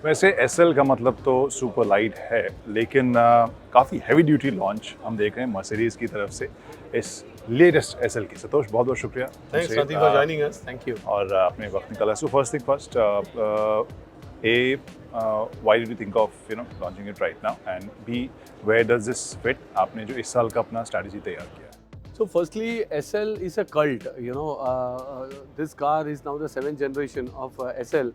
वैसे एसएल का मतलब तो सुपर लाइट है, लेकिन काफ़ी हैवी ड्यूटी लॉन्च हम देख रहे हैं मर्सिडीज़ की तरफ से इस लेटेस्ट एसएल की। संतोष, बहुत बहुत शुक्रिया। Thanks, Kranti, for joining us. Thank you. और अपने वक्त निकाला। So first thing first, A, why did you think of launching it right now, and B, where does this fit? आपने जो इस साल का अपना स्ट्रैटेजी तैयार किया है। So firstly, SL is a cult. This car is now the 7th generation of SL.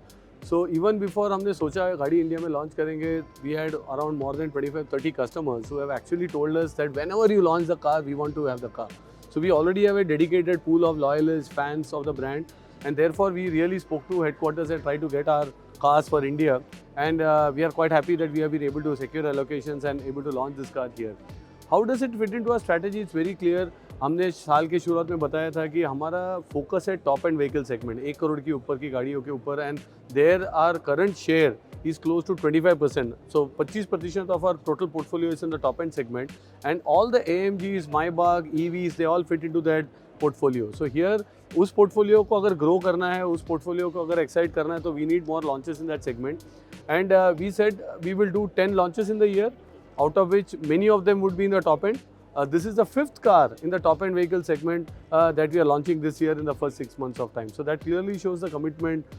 So even before हमने सोचा गाड़ी इंडिया में लॉन्च करेंगे, we had around more than 25-30 customers who have actually told us that whenever you launch the car, we want to have the car. So we already have a dedicated pool of loyalists, fans of the brand, and therefore we really spoke to headquarters and tried to get our cars for India. And we are quite happy that we have been able to secure allocations and able to launch this car here. How does it fit into our strategy? It's very clear. हमने साल की शुरुआत में बताया था कि हमारा focus है top end vehicle segment, 1 crore की ऊपर की गाड़ियों के ऊपर, and there are current share is close to 25%. So 25% of our total portfolio is in the top end segment, and all the AMGs, Maybach, EVs, they all fit into that portfolio. So here उस portfolio को अगर grow करना है, उस portfolio को अगर excite करना है, तो we need more launches in that segment. And we said we will do 10 launches in the year, out of which many of them would be in the top end. This is the 5th car in the top end vehicle segment that we are launching this year in the first 6 months of time. So that clearly shows the commitment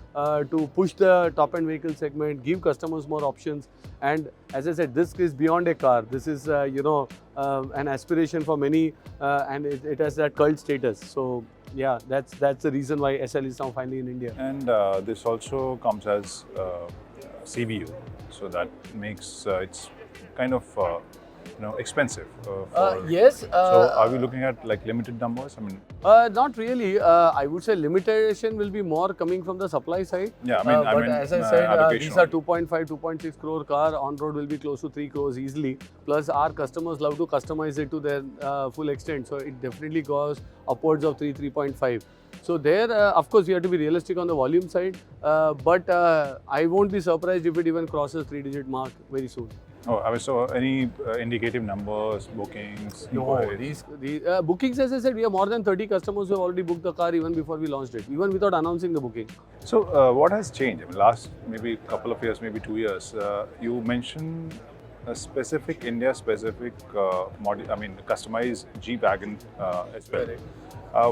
to push the top end vehicle segment, give customers more options. And as I said, this is beyond a car. This is an aspiration for many, and it has that cult status. So yeah, that's the reason why SL is now finally in India. And this also comes as CBU, so that makes it's kind of expensive. Yes. So are we looking at like limited numbers? I mean, not really. I would say limitation will be more coming from the supply side. Yeah, I mean, as I said, allocation these are 2.5, 2.6 crore car. On road will be close to 3 crores easily. Plus, our customers love to customize it to their full extent. So it definitely goes upwards of 3.5. So there, of course, we have to be realistic on the volume side. But I won't be surprised if it even crosses 3-digit mark very soon. Oh, I mean, so any indicative numbers, bookings? No, these bookings, as I said, we have more than 30 customers who have already booked the car even before we launched it, even without announcing the booking. So what has changed? I mean, last maybe couple of years, maybe 2 years, you mentioned a specific India-specific model, I mean, customized G-Wagon as well.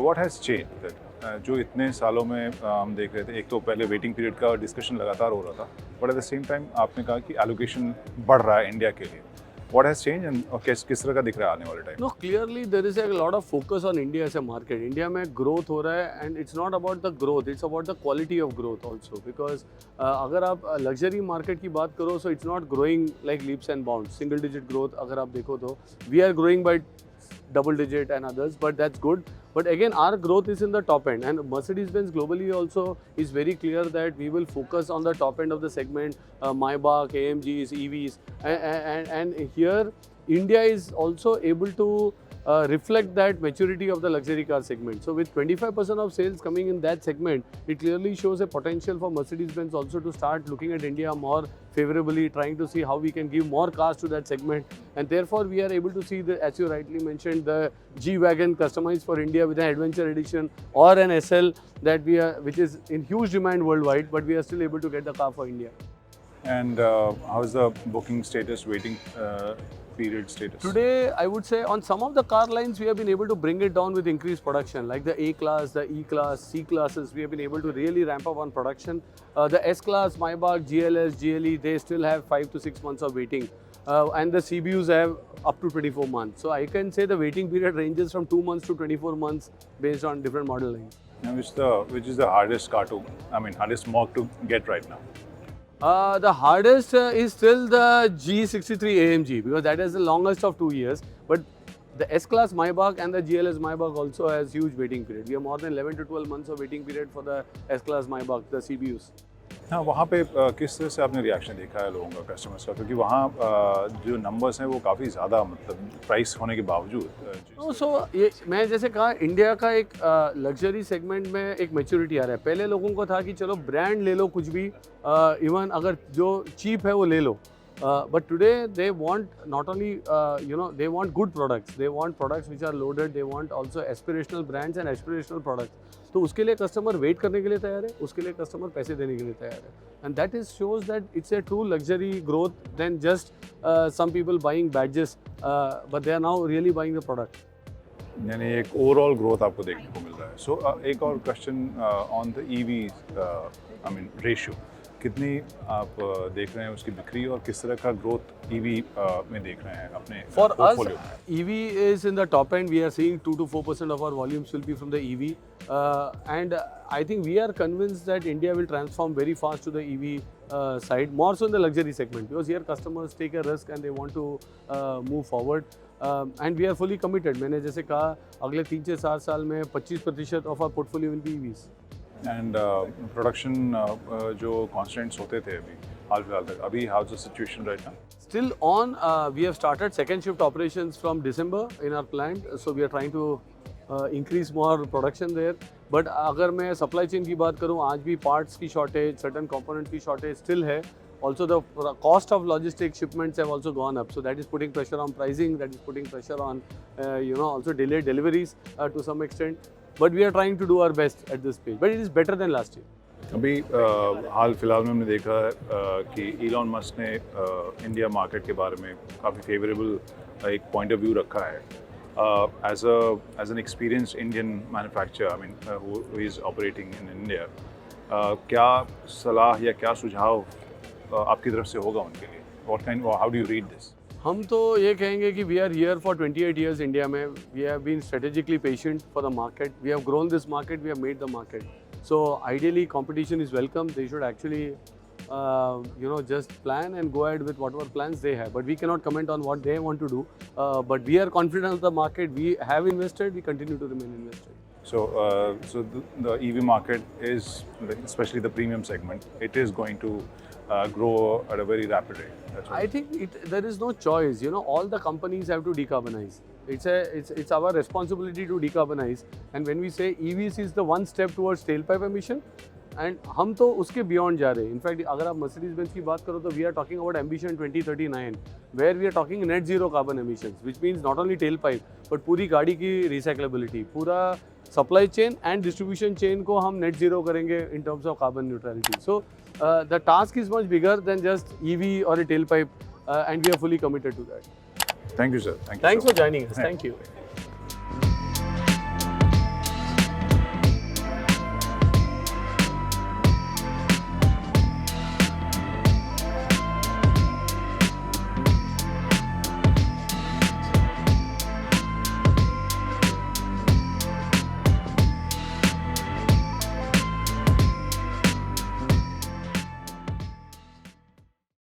What has changed? That जो इतने सालों में हम देख रहे थे, एक तो पहले वेटिंग पीरियड का डिस्कशन लगातार हो रहा था, but at the same time आपने कहा कि एलोकेशन बढ़ रहा है इंडिया के लिए. What has changed and किस तरह का दिख रहा है आने वाले time? No, clearly there is a lot of focus on India as a market. India में growth हो रहा है, and it's not about the growth, it's about the quality of growth also. Because अगर आप luxury market की बात करो, so it's not growing like leaps and bounds. Single digit growth अगर आप देखो तो we are growing by double digit and others, but that's good. But again, our growth is in the top end, and Mercedes-Benz globally also is very clear that we will focus on the top end of the segment, Maybach, AMGs, EVs, and here India is also able to reflect that maturity of the luxury car segment. So with 25% of sales coming in that segment, it clearly shows a potential for Mercedes-Benz also to start looking at India more favorably, trying to see how we can give more cars to that segment. And therefore, we are able to see, as you rightly mentioned, the G-Wagon customized for India with an Adventure Edition or an SL which is in huge demand worldwide, but we are still able to get the car for India. And how is the booking status, waiting period status? Today, I would say on some of the car lines, we have been able to bring it down with increased production, like the A-Class, the E-Class, C-Classes. We have been able to really ramp up on production. The S-Class, Maybach, GLS, GLE, they still have 5 to 6 months of waiting. And the CBUs have up to 24 months. So I can say the waiting period ranges from 2 months to 24 months based on different model lines. Now, which is the hardest car to, I mean, hardest model to get right now? The hardest is still the G63 AMG, because that is the longest of 2 years. But the S-Class Maybach and the GLS Maybach also has huge waiting period. We have more than 11 to 12 months of waiting period for the S-Class Maybach, the CBUs. हाँ, वहाँ पे किस तरह से आपने reaction देखा है लोगों का, कस्टमर्स का, क्योंकि वहाँ जो नंबर्स हैं वो काफ़ी ज़्यादा, मतलब प्राइस होने के बावजूद. सो ये मैं जैसे कहा, इंडिया का एक लग्जरी सेगमेंट में एक मैच्योरिटी आ रहा है. पहले लोगों को था कि चलो ब्रांड ले लो कुछ भी, इवन अगर जो चीप है वो ले लो. But today they want not only they want good products. They want products which are loaded. They want also aspirational brands and aspirational products. तो उसके लिए कस्टमर वेट करने के लिए तैयार है, उसके लिए कस्टमर पैसे देने के लिए तैयार है. And that is shows that it's a true luxury growth then just some people buying badges, but they are now really buying the product. यानी एक ओवरऑल ग्रोथ आपको देखने को मिल रहा है. सो एक और question on the EV I mean ratio, कितनी आप देख रहे हैं उसकी बिक्री और किस तरह का ग्रोथ ईवी में देख रहे हैं अपने For us, portfolio में? EV is in the top end. We are seeing 2 to 4% of our volumes will be from the EV, and I think we are convinced that India will transform very fast to the EV side, more so in the luxury segment, because here customers take a risk and they want to move forward. And we are fully committed. मैंने जैसे कहा अगले 3 से 4 साल में 25% of our portfolio will be EVs. And production जो constants होते थे अभी हाल फिलहाल तक, अभी how is the situation right now? Still on, we have started second shift operations from December in our plant, so we are trying to increase more production there. But अगर मैं supply chain की बात करूँ, आज भी parts की shortage, certain component की shortage still है. Also the cost of logistics shipments have also gone up, so that is putting pressure on pricing, that is putting pressure on also delayed deliveries to some extent. But we are trying to do our best at this stage, but it is better than last year. अभी हाल फिलहाल में हमने देखा कि Elon Musk ने India market के बारे में काफ़ी फेवरेबल एक पॉइंट ऑफ व्यू रखा है. As an experienced Indian manufacturer, I mean who is operating in India, क्या सलाह या क्या सुझाव आपकी तरफ से होगा उनके लिए? What kind, how do you read this? हम तो ये कहेंगे कि we are here for 28 years India में. We have been strategically patient for the market. We have grown this market, we have made the market. So ideally competition is welcome. They should actually just plan and go ahead with whatever plans they have. But we cannot comment on what they want to do. But we are confident of the market. We have invested. We continue to remain invested. So the EV market is, especially the premium segment, it is going to grow at a very rapid rate. That's what I think there is no choice. All the companies have to decarbonize. It's our responsibility to decarbonize. And when we say EVs is the one step towards tailpipe emission, and हम तो उसके beyond जा रहे हैं. In fact, अगर आप Mercedes-Benz की बात करो तो we are talking about ambition 2039, where we are talking net zero carbon emissions, which means not only tailpipe, but पूरी गाड़ी की recyclability, पूरा supply chain and distribution chain को हम net zero करेंगे in terms of carbon neutrality. So the task is much bigger than just EV or a tailpipe, and we are fully committed to that. Thank you, sir. Thank you. Thanks for joining us. Thank you.